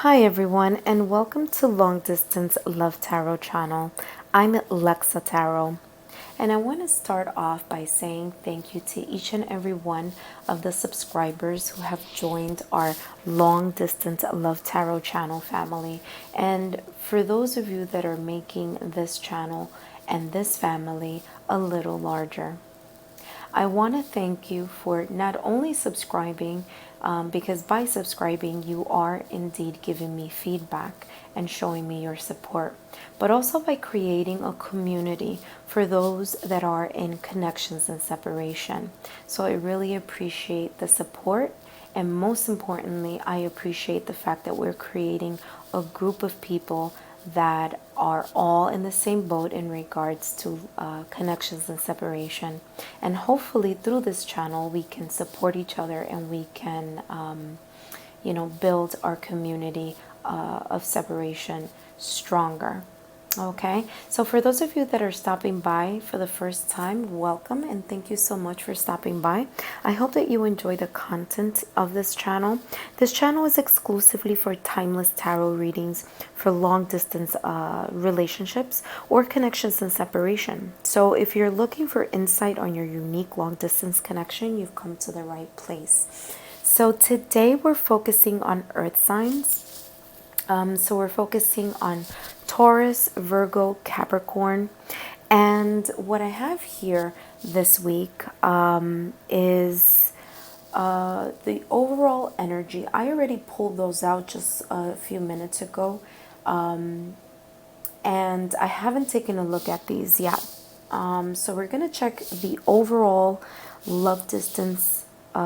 Hi everyone, and welcome to Long Distance Love Tarot channel. I'm Lexa Tarot, and I want to start off by saying thank you to each and every one of the subscribers who have joined our Long Distance Love Tarot channel family. And for those of you that are making this channel and this family a little larger, I want to thank you for not only subscribing, because by subscribing, you are indeed giving me feedback and showing me your support, but also by creating a community for those that are in connections and separation. So I really appreciate the support. And most importantly, I appreciate the fact that we're creating a group of people that are all in the same boat in regards to connections and separation. And hopefully through this channel, we can support each other and we can, build our community of separation stronger. Okay, so for those of you that are stopping by for the first time, welcome and thank you so much for stopping by. I hope that you enjoy the content of this channel. This channel is exclusively for timeless tarot readings for long distance relationships or connections and separation. So if you're looking for insight on your unique long distance connection, you've come to the right place. So today we're focusing on earth signs. So we're focusing on Taurus, Virgo, Capricorn. And what I have here this week is the overall energy. I already pulled those out just a few minutes ago. And I haven't taken a look at these yet. So we're going to check the overall love distance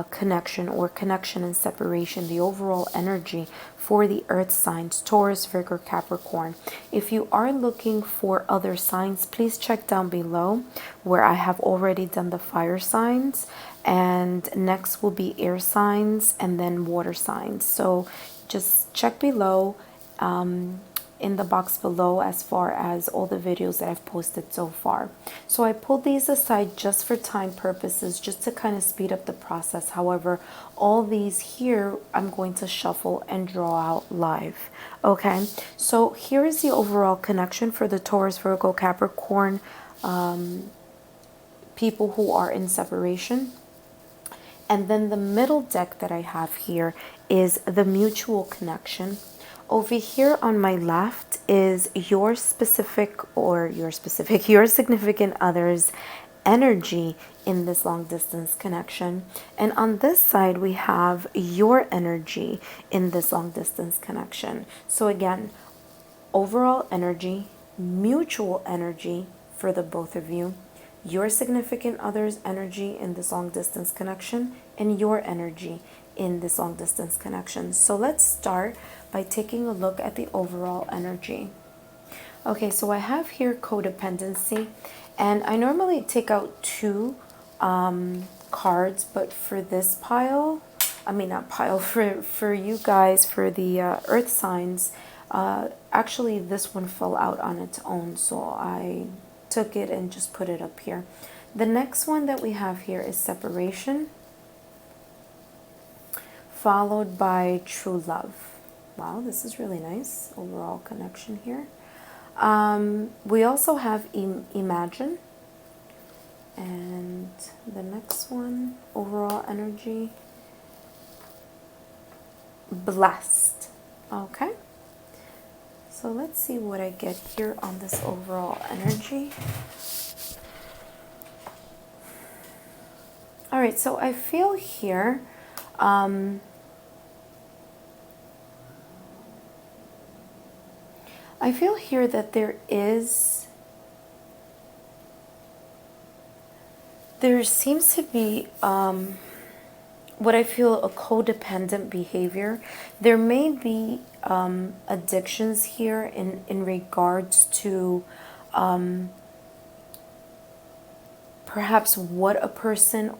connection or connection and separation, the overall energy for the earth signs, Taurus, Virgo, Capricorn. If you are looking for other signs, please check down below where I have already done the fire signs, and next will be air signs and then water signs. So just check below in the box below as far as all the videos that I've posted so far. So I pulled these aside just for time purposes, just to kind of speed up the process. However, all these here I'm going to shuffle and draw out live. Okay, so here is the overall connection for the Taurus, Virgo, Capricorn people who are in separation. And then the middle deck that I have here is the mutual connection. Over here on my left is your significant other's energy in this long distance connection. And on this side, we have your energy in this long distance connection. So again, overall energy, mutual energy for the both of you, your significant other's energy in this long distance connection, and your energy in this long distance connection. So let's start by taking a look at the overall energy. Okay, so I have here codependency, and I normally take out two cards, but for this pile, not pile, for you guys, for the earth signs, actually this one fell out on its own, so I took it and just put it up here. The next one that we have here is separation, followed by true love. Wow, this is really nice overall connection here. We also have imagine, and the next one, overall energy, blessed. Okay, so let's see what I get here on this overall energy. All right, so I feel here that there seems to be what I feel a codependent behavior. There may be addictions here in regards to perhaps what a person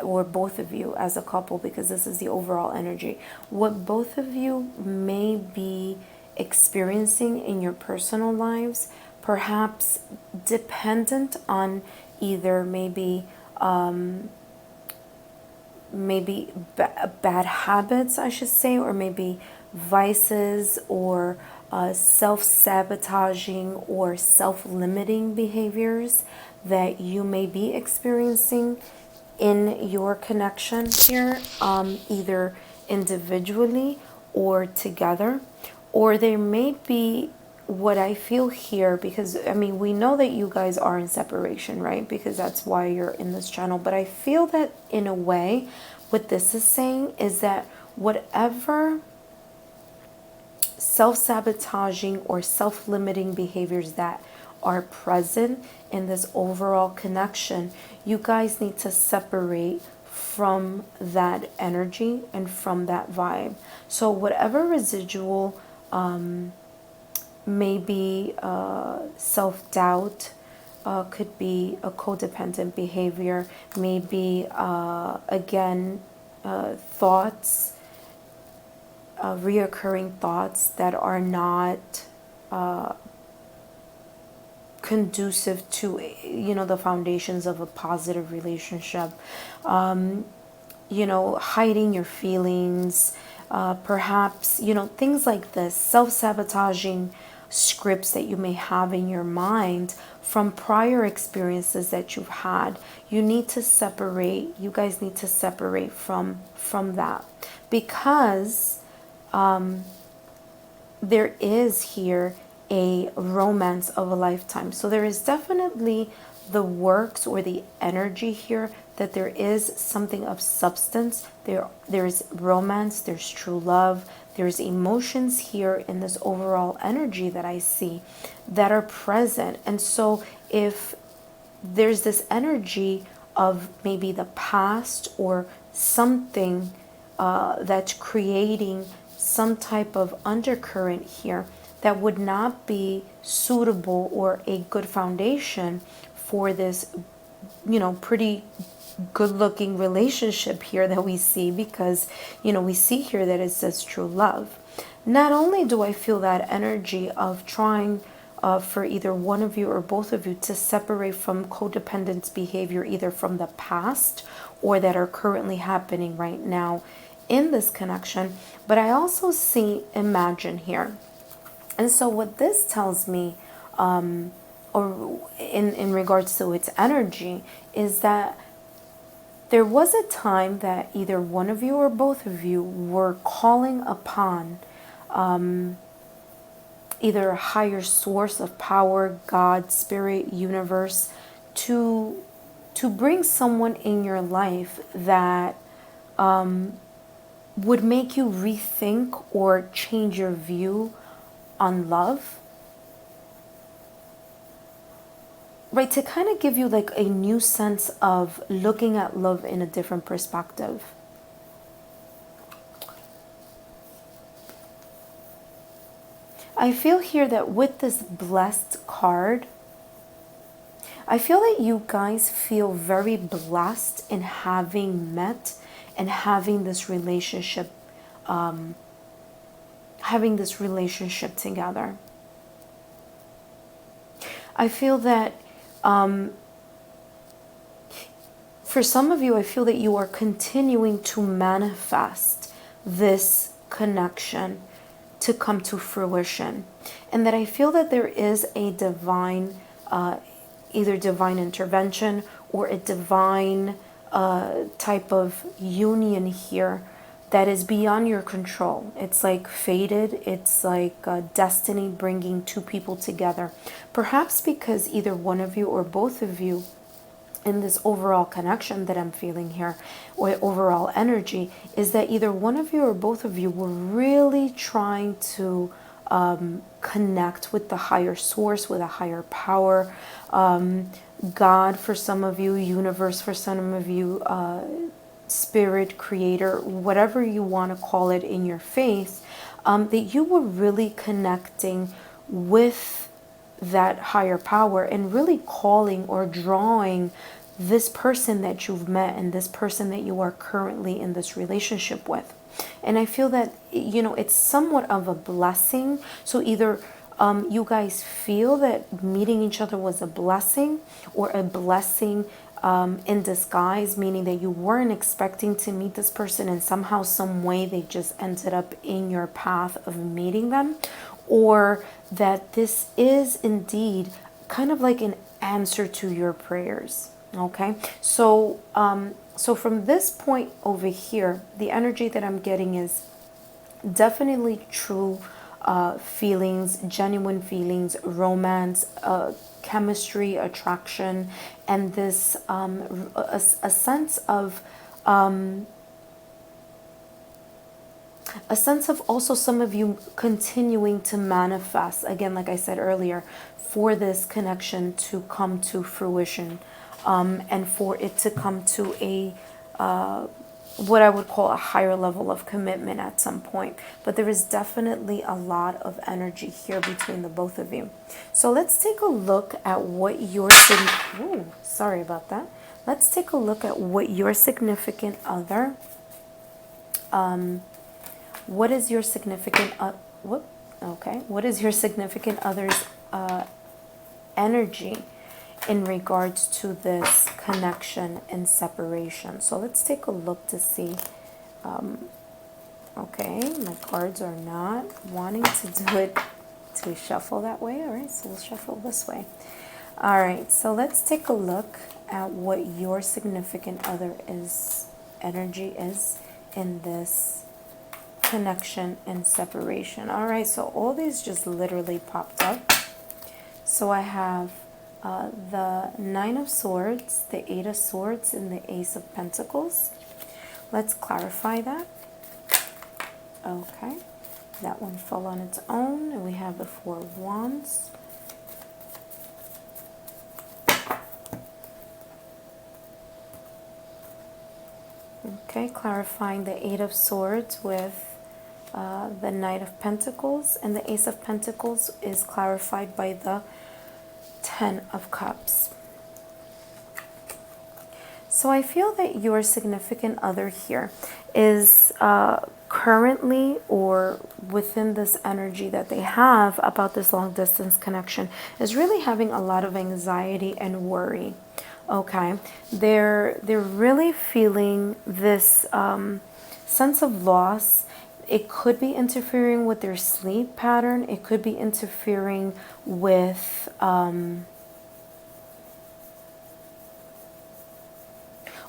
or both of you as a couple, because this is the overall energy, what both of you may be experiencing in your personal lives, perhaps dependent on either maybe bad habits, I should say, or maybe vices or self-sabotaging or self-limiting behaviors that you may be experiencing in your connection here, either individually or together. Or there may be what I feel here, because I mean, we know that you guys are in separation, right? Because that's why you're in this channel. But I feel that in a way, what this is saying is that whatever self-sabotaging or self-limiting behaviors that are present in this overall connection, you guys need to separate from that energy and from that vibe. So whatever residual maybe self-doubt, could be a codependent behavior, maybe again thoughts, reoccurring thoughts that are not conducive to, you know, the foundations of a positive relationship. You know, hiding your feelings, perhaps, you know, things like this, self-sabotaging scripts that you may have in your mind from prior experiences that you've had. You need to separate, you guys need to separate from that, because there is here a romance of a lifetime. So there is definitely the works or the energy here that there is something of substance. There's romance, there's true love, there's emotions here in this overall energy that I see that are present. And so if there's this energy of maybe the past or something that's creating some type of undercurrent here that would not be suitable or a good foundation for this, you know, pretty good looking relationship here that we see, because, you know, we see here that it says true love. Not only do I feel that energy of trying for either one of you or both of you to separate from codependent behavior, either from the past or that are currently happening right now in this connection, but I also see imagine here. And so what this tells me, or in regards to its energy, is that there was a time that either one of you or both of you were calling upon either a higher source of power, God, spirit, universe, to bring someone in your life that would make you rethink or change your view on love, right? To kind of give you like a new sense of looking at love in a different perspective. I feel here that with this blessed card, I feel that you guys feel very blessed in having met and having this relationship together. I feel that for some of you, I feel that you are continuing to manifest this connection to come to fruition, and that I feel that there is a divine, either divine intervention or a divine type of union here that is beyond your control. It's like fated. It's like destiny bringing two people together. Perhaps because either one of you or both of you in this overall connection that I'm feeling here, or overall energy, is that either one of you or both of you were really trying to connect with the higher source, with a higher power, God for some of you, universe for some of you, spirit, creator, whatever you want to call it in your faith, that you were really connecting with that higher power and really calling or drawing this person that you've met and this person that you are currently in this relationship with. And I feel that, you know, it's somewhat of a blessing. So either you guys feel that meeting each other was a blessing, or a blessing in disguise, meaning that you weren't expecting to meet this person and somehow, some way, they just ended up in your path of meeting them, or that this is indeed kind of like an answer to your prayers. Okay, so so from this point over here, the energy that I'm getting is definitely true feelings, genuine feelings, romance, chemistry, attraction, and this a sense of also some of you continuing to manifest again, like I said earlier, for this connection to come to fruition, and for it to come to a what I would call a higher level of commitment at some point. But there is definitely a lot of energy here between the both of you. So let's take a look at what your sorry about that. Let's take a look at what your significant other what is your significant what is your significant other's energy in regards to this connection and separation. So let's take a look to see. Okay, my cards are not wanting to do it to shuffle that way. All right, so we'll shuffle this way. All right, so let's take a look at what your significant other energy is in this connection and separation. All right, so all these just literally popped up. So I have the Nine of Swords, the Eight of Swords, and the Ace of Pentacles. Let's clarify that. Okay, that one fell on its own, and we have the Four of Wands. Okay, clarifying the Eight of Swords with the Knight of Pentacles, and the Ace of Pentacles is clarified by the Ten of Cups. So I feel that your significant other here is currently, or within this energy that they have about this long distance connection, is really having a lot of anxiety and worry. Okay, they're really feeling this sense of loss. It could be interfering with their sleep pattern. It could be interfering with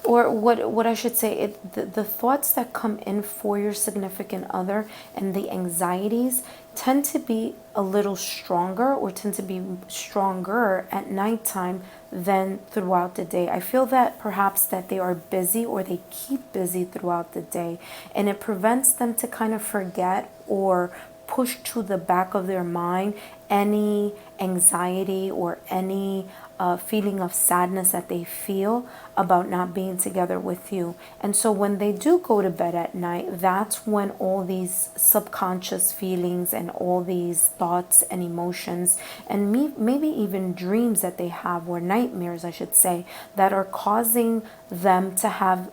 or what I should say, the thoughts that come in for your significant other and the anxieties tend to be a little stronger, or tend to be stronger at nighttime than throughout the day. I feel that perhaps that they are busy, or they keep busy throughout the day, and it prevents them to kind of forget or push to the back of their mind any anxiety or any feeling of sadness that they feel about not being together with you. And so when they do go to bed at night, that's when all these subconscious feelings and all these thoughts and emotions and maybe even dreams that they have, or nightmares I should say, that are causing them to have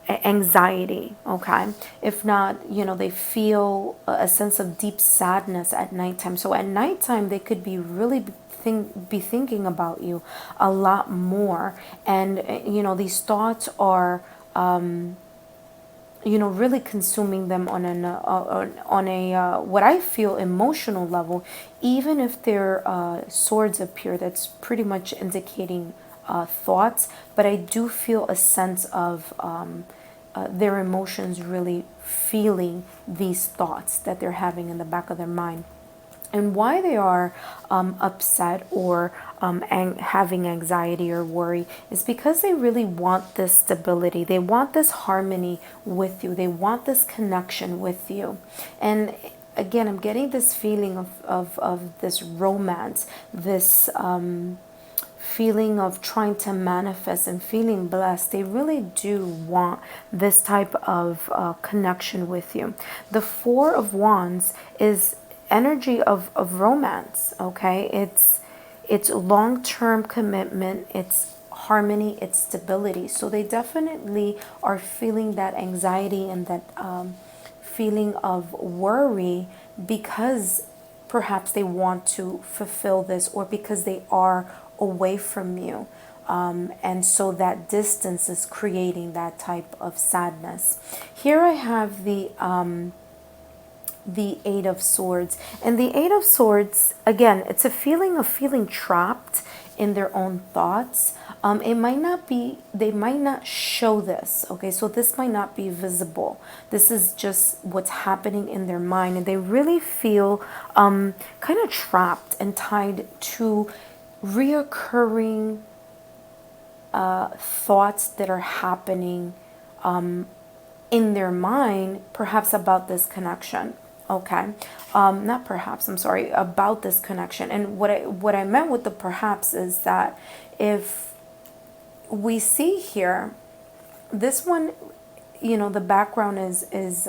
anxiety. Okay, if not, they feel a sense of deep sadness at nighttime. So at nighttime they could be really be thinking about you a lot more, and these thoughts are really consuming them on a what I feel emotional level. Even if their swords appear, that's pretty much indicating thoughts, but I do feel a sense of their emotions really feeling these thoughts that they're having in the back of their mind. And why they are upset or having anxiety or worry is because they really want this stability. They want this harmony with you. They want this connection with you. And again, I'm getting this feeling of this romance, this feeling of trying to manifest and feeling blessed. They really do want this type of connection with you. The Four of Wands is energy of romance. Okay, it's long-term commitment, it's harmony, it's stability. So they definitely are feeling that anxiety and that feeling of worry, because perhaps they want to fulfill this, or because they are away from you. And so that distance is creating that type of sadness. Here I have the Eight of Swords. And the Eight of Swords, again, it's a feeling of feeling trapped in their own thoughts. It might not be, they might not show this, okay? So this might not be visible. This is just what's happening in their mind. And they really feel kind of trapped and tied to reoccurring thoughts that are happening in their mind, perhaps about this connection. Okay, not perhaps, I'm sorry, about this connection. And what I meant with the perhaps is that if we see here, this one, you know, the background is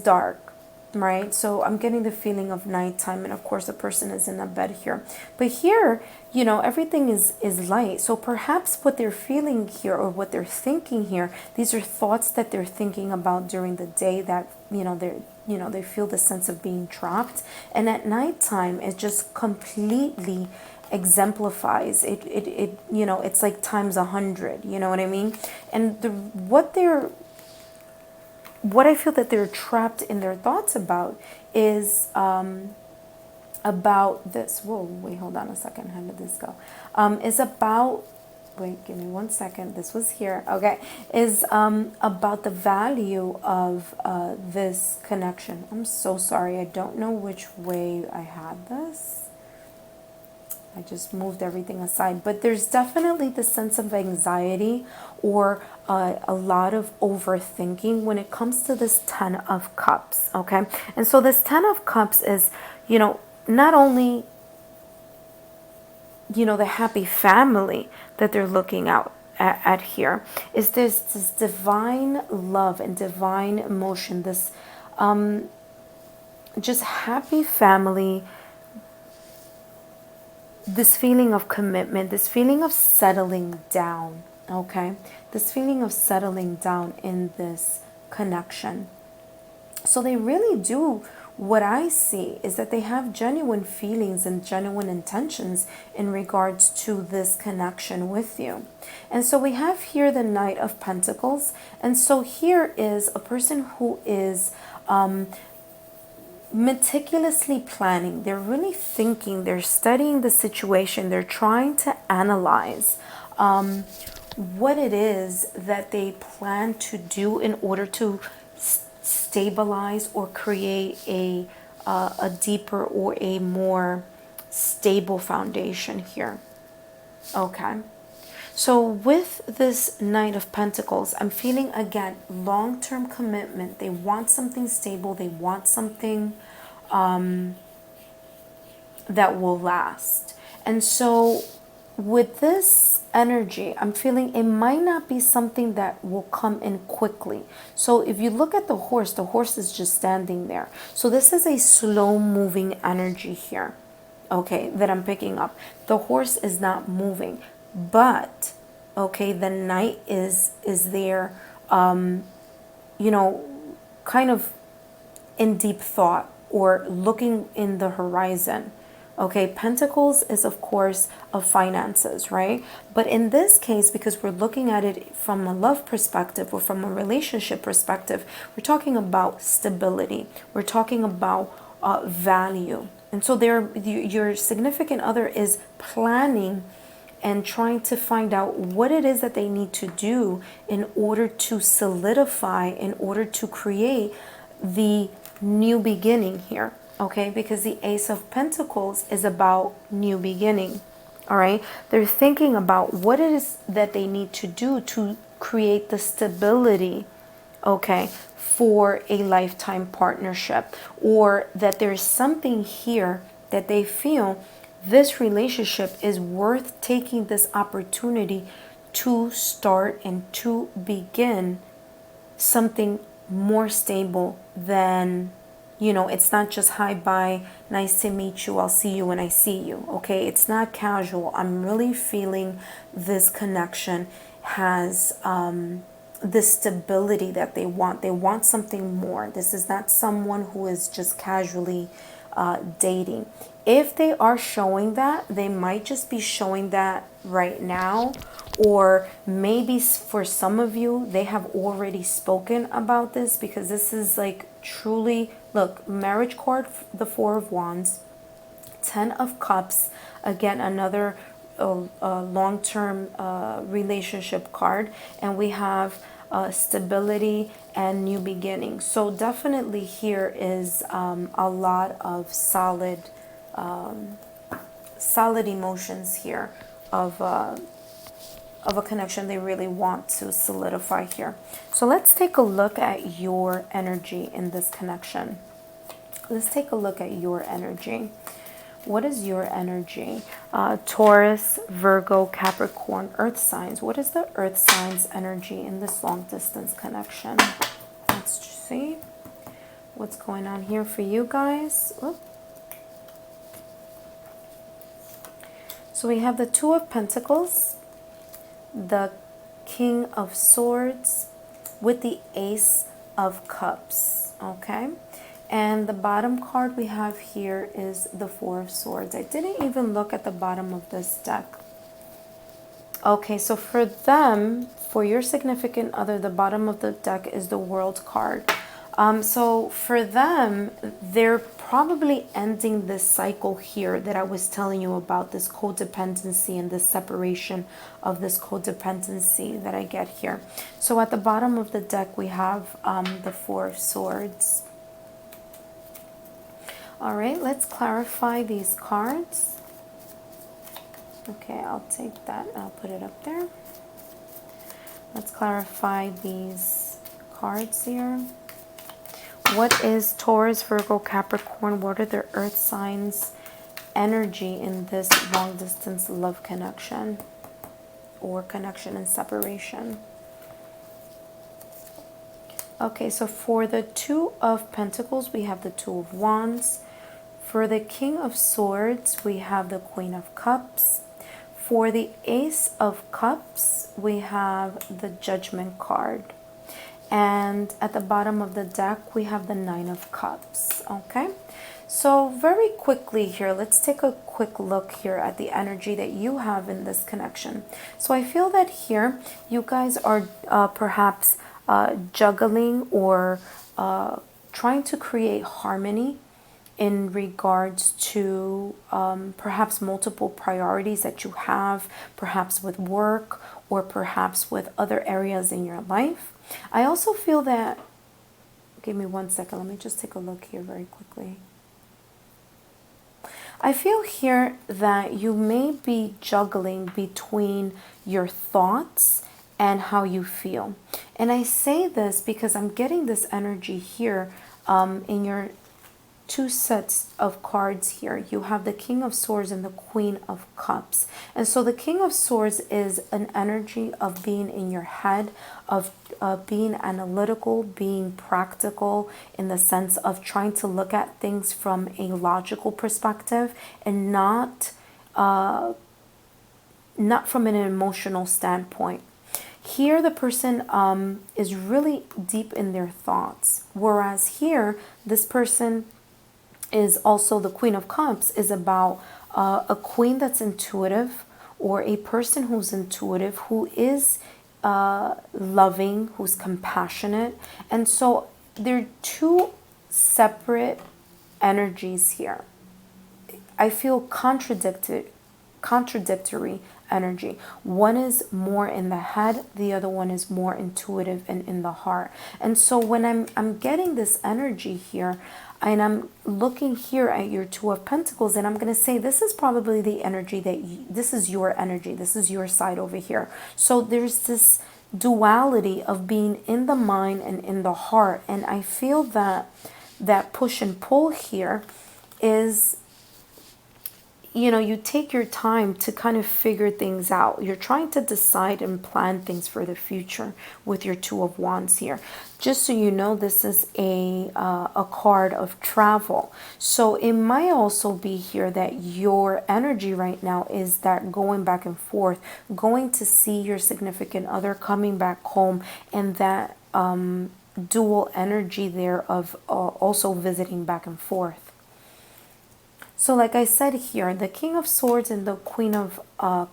dark, right? So I'm getting the feeling of nighttime, and of course the person is in a bed here. But here, you know, everything is light. So perhaps what they're feeling here, or what they're thinking here, these are thoughts that they're thinking about during the day that, you know, they feel the sense of being trapped. And at nighttime, it just completely exemplifies it, you know, it's like times 100, you know what I mean? And what I feel that they're trapped in their thoughts about is about this. Whoa, wait, hold on a second. How did this go? Is about, wait, give me 1 second. This was here. Okay. Is about the value of this connection. I'm so sorry. I don't know which way I had this. I just moved everything aside, but there's definitely the sense of anxiety or a lot of overthinking when it comes to this 10 of Cups, okay? And so this 10 of Cups is, you know, not only, you know, the happy family that they're looking out at here, is this divine love and divine emotion, this just happy family, this feeling of commitment, this feeling of settling down, okay? This feeling of settling down in this connection. So they really do, what I see is that they have genuine feelings and genuine intentions in regards to this connection with you. And so we have here the Knight of Pentacles. And so here is a person who is meticulously planning. They're really thinking, they're studying the situation, they're trying to analyze what it is that they plan to do in order to stabilize or create a deeper or a more stable foundation here. Okay. So with this Knight of Pentacles, I'm feeling, again, long-term commitment. They want something stable. They want something that will last. And so with this energy, I'm feeling it might not be something that will come in quickly. So if you look at the horse is just standing there. So this is a slow-moving energy here, okay, that I'm picking up. The horse is not moving. But, okay, the Knight is there, you know, kind of in deep thought or looking in the horizon. Okay, Pentacles is, of course, of finances, right? But in this case, because we're looking at it from a love perspective or from a relationship perspective, we're talking about stability. We're talking about value. And so your significant other is planning and trying to find out what it is that they need to do in order to solidify, in order to create the new beginning here, okay? Because the Ace of Pentacles is about new beginning, all right? They're thinking about what it is that they need to do to create the stability, okay, for a lifetime partnership, or that there's something here that they feel this relationship is worth taking this opportunity to start and to begin something more stable than, you know, it's not just hi, bye, nice to meet you, I'll see you when I see you, okay? It's not casual. I'm really feeling this connection has the stability that they want. They want something more. This is not someone who is just casually dating. If they are showing that, they might just be showing that right now, or maybe for some of you, they have already spoken about this, because this is like truly, look, marriage card, the Four of Wands, Ten of Cups, again, another long-term relationship card, and we have stability and new beginnings. So definitely here is a lot of solid emotions here of a connection they really want to solidify here. So let's take a look at your energy in this connection. Let's take a look at your energy. What is your energy? Taurus, Virgo, Capricorn, earth signs. What is the earth signs energy in this long distance connection? Let's see what's going on here for you guys. Oop. So we have the Two of Pentacles, the King of Swords with the Ace of Cups, okay? And the bottom card we have here is the Four of Swords. I didn't even look at the bottom of this deck. Okay, so for them, for your significant other, the bottom of the deck is the World card. So for them, they're probably ending this cycle here that I was telling you about, this codependency and this separation of this codependency that I get here. So at the bottom of the deck, we have the Four of Swords. All right, let's clarify these cards. Okay, I'll take that and I'll put it up there. Let's clarify these cards here. What is Taurus, Virgo, Capricorn? What are their earth signs energy in this long distance love connection or connection and separation? Okay, so for the Two of Pentacles, we have the Two of Wands. For the King of Swords, we have the Queen of Cups. For the Ace of Cups, we have the Judgment card. And at the bottom of the deck, we have the Nine of Cups, okay? So very quickly here, let's take a quick look here at the energy that you have in this connection. So I feel that here, you guys are perhaps juggling or trying to create harmony in regards to perhaps multiple priorities that you have, perhaps with work or perhaps with other areas in your life. I also feel that, give me 1 second, let me just take a look here very quickly. I feel here that you may be juggling between your thoughts and how you feel. And I say this because I'm getting this energy here in your two sets of cards here. You have the King of Swords and the Queen of Cups. And so the King of Swords is an energy of being in your head, of being analytical, being practical in the sense of trying to look at things from a logical perspective and not from an emotional standpoint. Here, the person is really deep in their thoughts, whereas here, this person is also the Queen of Cups, is about a queen that's intuitive, or a person who's intuitive, who is loving, who's compassionate. And so there are two separate energies here. I feel contradictory energy. One is more in the head, the other one is more intuitive and in the heart. And so when I'm getting this energy here, and I'm looking here at your Two of Pentacles, and I'm going to say this is probably the energy this is your energy, this is your side over here. So there's this duality of being in the mind and in the heart, and I feel that that push and pull here is, you know, you take your time to kind of figure things out. You're trying to decide and plan things for the future with your Two of Wands here. Just so you know, this is a card of travel. So it might also be here that your energy right now is that going back and forth, going to see your significant other, coming back home, and that dual energy there of also visiting back and forth. So like I said here, the King of Swords and the Queen of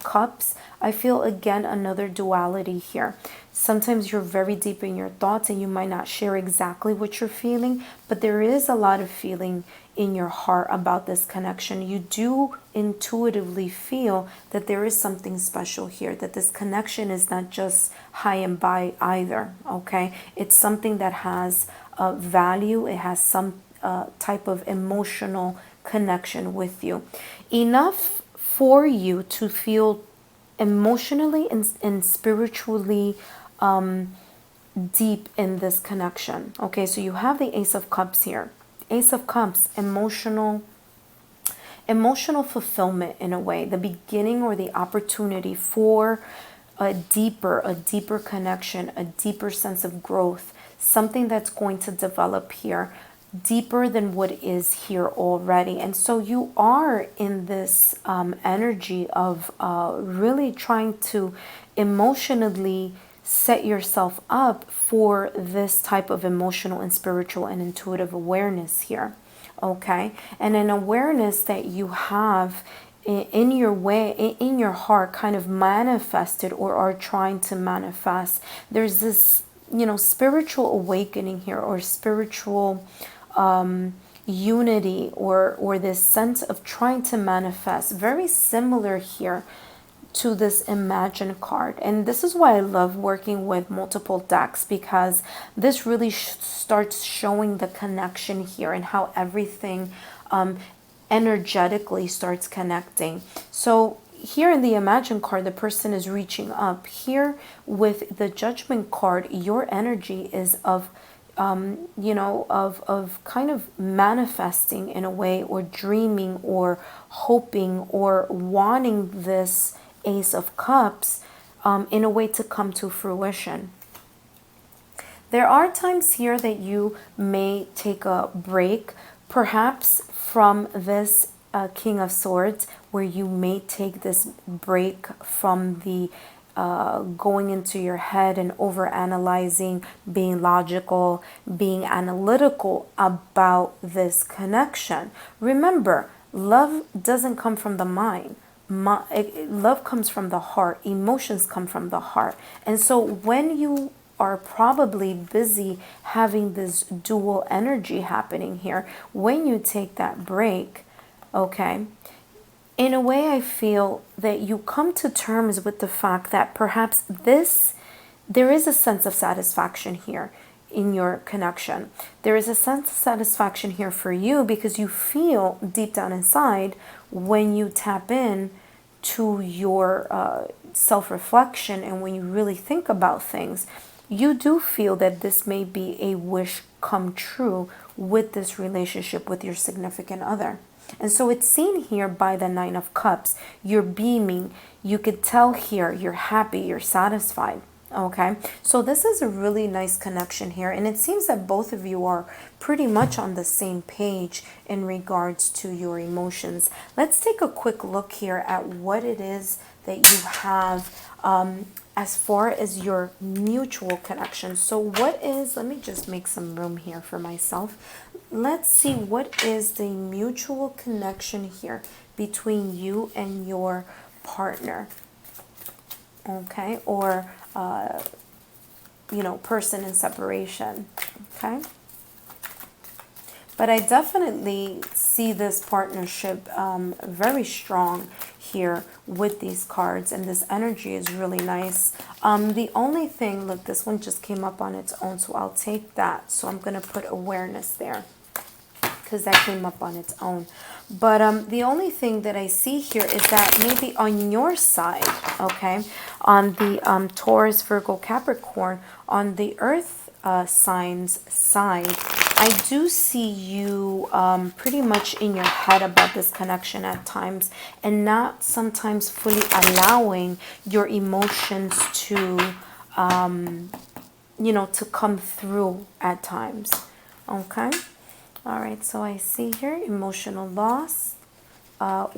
Cups, I feel again another duality here. Sometimes you're very deep in your thoughts and you might not share exactly what you're feeling, but there is a lot of feeling in your heart about this connection. You do intuitively feel that there is something special here, that this connection is not just high and by either, okay? It's something that has value. It has some type of emotional connection with you. Enough for you to feel emotionally and spiritually deep in this connection. Okay, so you have the Ace of Cups here. Ace of Cups, emotional fulfillment in a way, the beginning or the opportunity for a deeper connection, a deeper sense of growth, something that's going to develop here deeper than what is here already. And so you are in this energy of really trying to emotionally set yourself up for this type of emotional and spiritual and intuitive awareness here. Okay, and an awareness that you have in your way, in your heart, kind of manifested or are trying to manifest. There's this, spiritual awakening here, or spiritual unity, or this sense of trying to manifest. Very similar here to this Imagine card. And this is why I love working with multiple decks, because this really starts showing the connection here and how everything energetically starts connecting. So here in the Imagine card, the person is reaching up. Here with the Judgment card, your energy is of of kind of manifesting in a way, or dreaming, or hoping, or wanting this Ace of Cups in a way to come to fruition. There are times here that you may take a break, perhaps from this King of Swords, where you may take this break from the going into your head and over analyzing, being logical, being analytical about this connection. Remember, love doesn't come from the mind. Love comes from the heart. Emotions come from the heart. And so when you are probably busy having this dual energy happening here, when you take that break, okay, in a way, I feel that you come to terms with the fact that perhaps there is a sense of satisfaction here in your connection. There is a sense of satisfaction here for you, because you feel deep down inside, when you tap in to your self-reflection, and when you really think about things, you do feel that this may be a wish come true with this relationship with your significant other. And so it's seen here by the Nine of Cups. You're beaming. You could tell here you're happy, you're satisfied. Okay, so this is a really nice connection here, and it seems that both of you are pretty much on the same page in regards to your emotions. Let's take a quick look here at what it is that you have as far as your mutual connection. So what is, let me just make some room here for myself. Let's see, what is the mutual connection here between you and your partner? Okay, or person in separation. Okay, but I definitely see this partnership very strong here with these cards, and this energy is really nice. The only thing, look, this one just came up on its own, so I'll take that. So I'm going to put awareness there, because that came up on its own. But the only thing that I see here is that maybe on your side, okay, on the Taurus, Virgo, Capricorn, on the Earth signs side, I do see you pretty much in your head about this connection at times, and not sometimes fully allowing your emotions to, to come through at times. Okay. All right, so I see here emotional loss,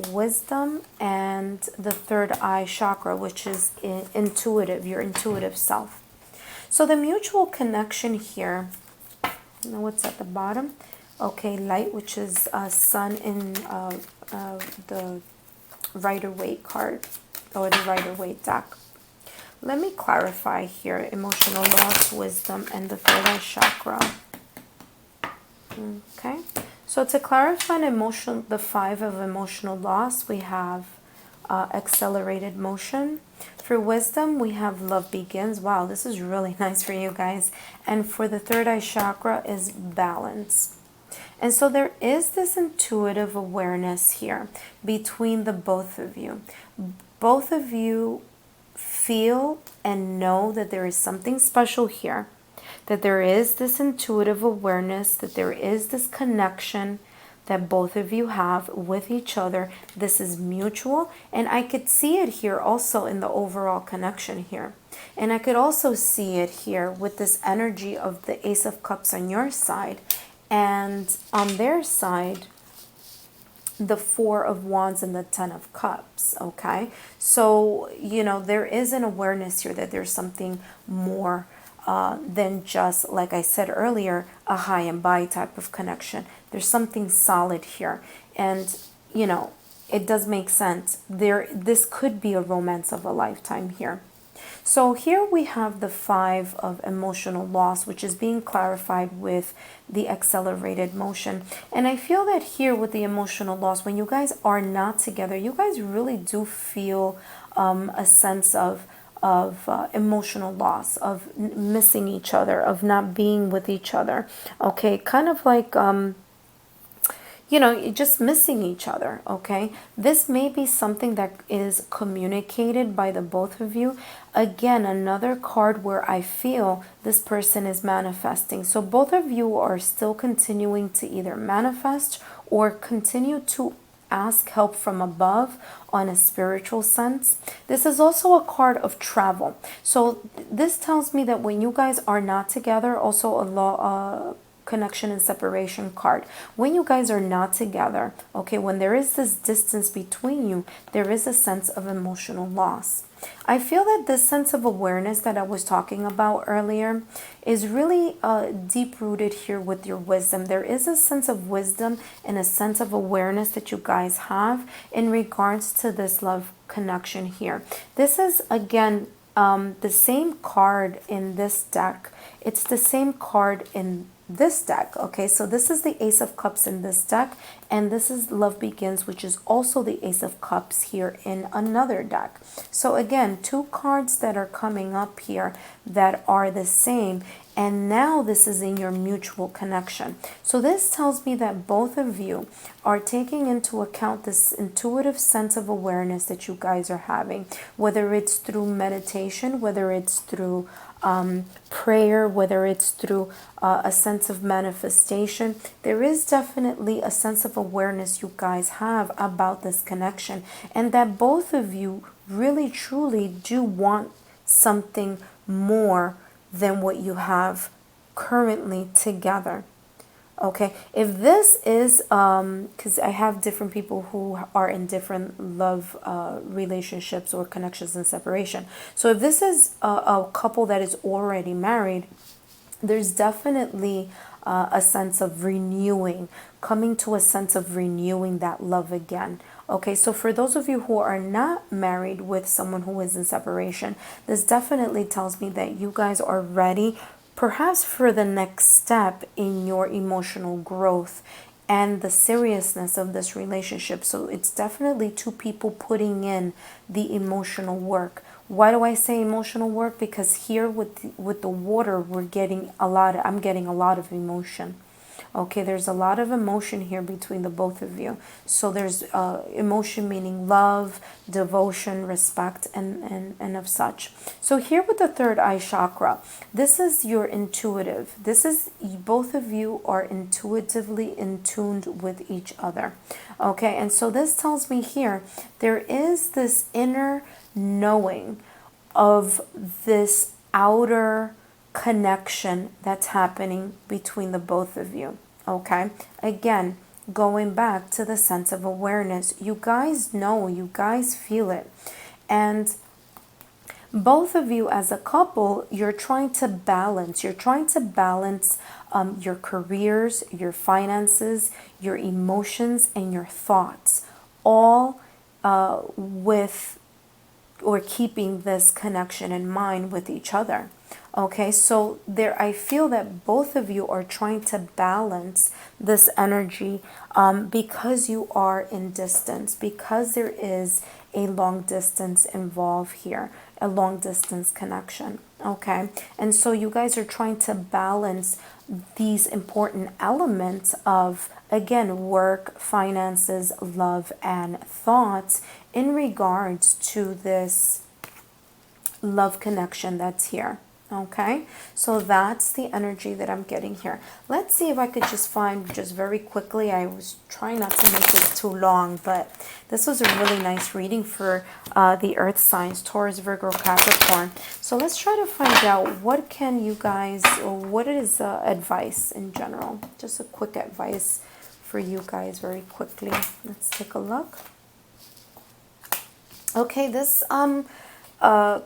wisdom, and the third eye chakra, which is intuitive, your intuitive self. So the mutual connection here, what's at the bottom? Okay, light, which is sun in the Rider-Waite card or the Rider-Waite deck. Let me clarify here: emotional loss, wisdom, and the third eye chakra. Okay, so to clarify an emotion, the 5 of emotional loss, we have accelerated motion. For wisdom, we have love begins. Wow, this is really nice for you guys. And for the third eye chakra is balance. And so there is this intuitive awareness here between the both of you. Both of you feel and know that there is something special here, that there is this intuitive awareness, that there is this connection that both of you have with each other. This is mutual, and I could see it here also in the overall connection here. And I could also see it here with this energy of the Ace of Cups on your side, and on their side, the 4 of Wands and the 10 of Cups. Okay, so you know, there is an awareness here that there's something more than just, like I said earlier, a high and by type of connection. There's something solid here, and you know, it does make sense. This could be a romance of a lifetime here. So here we have the 5 of emotional loss, which is being clarified with the accelerated motion. And I feel that here with the emotional loss, when you guys are not together, you guys really do feel a sense of emotional loss, of missing each other, of not being with each other. Okay, kind of like you know, just missing each other. Okay, this may be something that is communicated by the both of you. Again, another card where I feel this person is manifesting. So both of you are still continuing to either manifest or continue to ask help from above on a spiritual sense. This is also a card of travel. So this tells me that when you guys are not together, also a law connection and separation card. When you guys are not together, okay, when there is this distance between you, there is a sense of emotional loss. I feel that this sense of awareness that I was talking about earlier is really deep rooted here with your wisdom. There is a sense of wisdom and a sense of awareness that you guys have in regards to this love connection here. This is again the same card in this deck. It's the same card in this deck. Okay, so this is the Ace of Cups in this deck, and this is Love Begins, which is also the Ace of Cups here in another deck. So again, 2 cards that are coming up here that are the same, and now this is in your mutual connection. So this tells me that both of you are taking into account this intuitive sense of awareness that you guys are having, whether it's through meditation, whether it's through prayer, whether it's through a sense of manifestation. There is definitely a sense of awareness you guys have about this connection, and that both of you really truly do want something more than what you have currently together. Okay, if this is because I have different people who are in different love relationships or connections and separation. So if this is a couple that is already married, there's definitely a sense of renewing, coming to a sense of renewing that love again. Okay, so for those of you who are not married with someone who is in separation, this definitely tells me that you guys are ready, perhaps for the next step in your emotional growth and the seriousness of this relationship. So it's definitely 2 people putting in the emotional work. Why do I say emotional work? Because here with the water, I'm getting a lot of emotion. Okay, there's a lot of emotion here between the both of you. So there's emotion meaning love, devotion, respect, and of such. So here with the third eye chakra, this is your intuitive. This is both of you are intuitively in tuned with each other. Okay, and so this tells me here there is this inner knowing of this outer connection that's happening between the both of you. Okay, again, going back to the sense of awareness, you guys know, you guys feel it, and both of you as a couple, you're trying to balance. You're trying to balance your careers, your finances, your emotions, and your thoughts, all with or keeping this connection in mind with each other. Okay, so there, I feel that both of you are trying to balance this energy because you are in distance, because there is a long distance involved here, a long distance connection. Okay, and so you guys are trying to balance these important elements of, again, work, finances, love, and thoughts in regards to this love connection that's here. Okay, so that's the energy that I'm getting here. Let's see if I could just find, just very quickly, I was trying not to make this too long, but this was a really nice reading for the earth signs, Taurus, Virgo, Capricorn. So let's try to find out what can you guys, or what is advice in general, just a quick advice for you guys very quickly. Let's take a look. Okay, this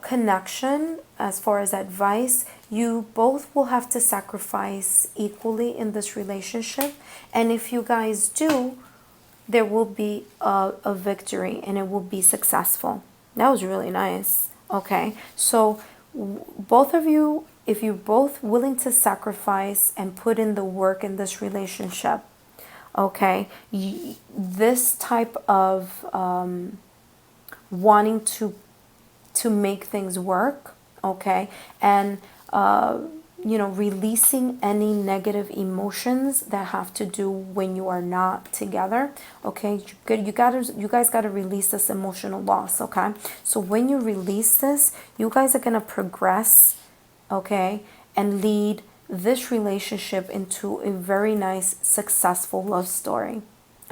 connection, as far as advice, you both will have to sacrifice equally in this relationship, and if you guys do, there will be a victory and it will be successful. That was really nice. Okay, so both of you, if you're both willing to sacrifice and put in the work in this relationship, okay, this type of wanting to make things work, okay, and you know, releasing any negative emotions that have to do when you are not together. Okay, you guys gotta release this emotional loss. Okay, so when you release this, you guys are gonna progress, okay, and lead this relationship into a very nice, successful love story.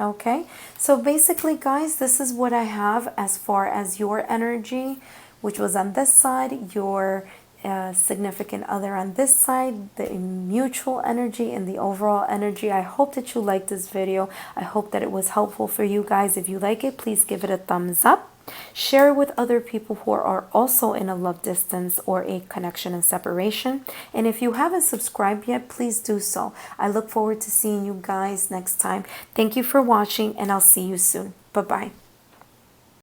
Okay, so basically, guys, this is what I have as far as your energy, which was on this side, your significant other on this side, the mutual energy and the overall energy. I hope that you liked this video. I hope that it was helpful for you guys. If you like it, please give it a thumbs up. Share it with other people who are also in a love distance or a connection and separation. And if you haven't subscribed yet, please do so. I look forward to seeing you guys next time. Thank you for watching, and I'll see you soon. Bye-bye.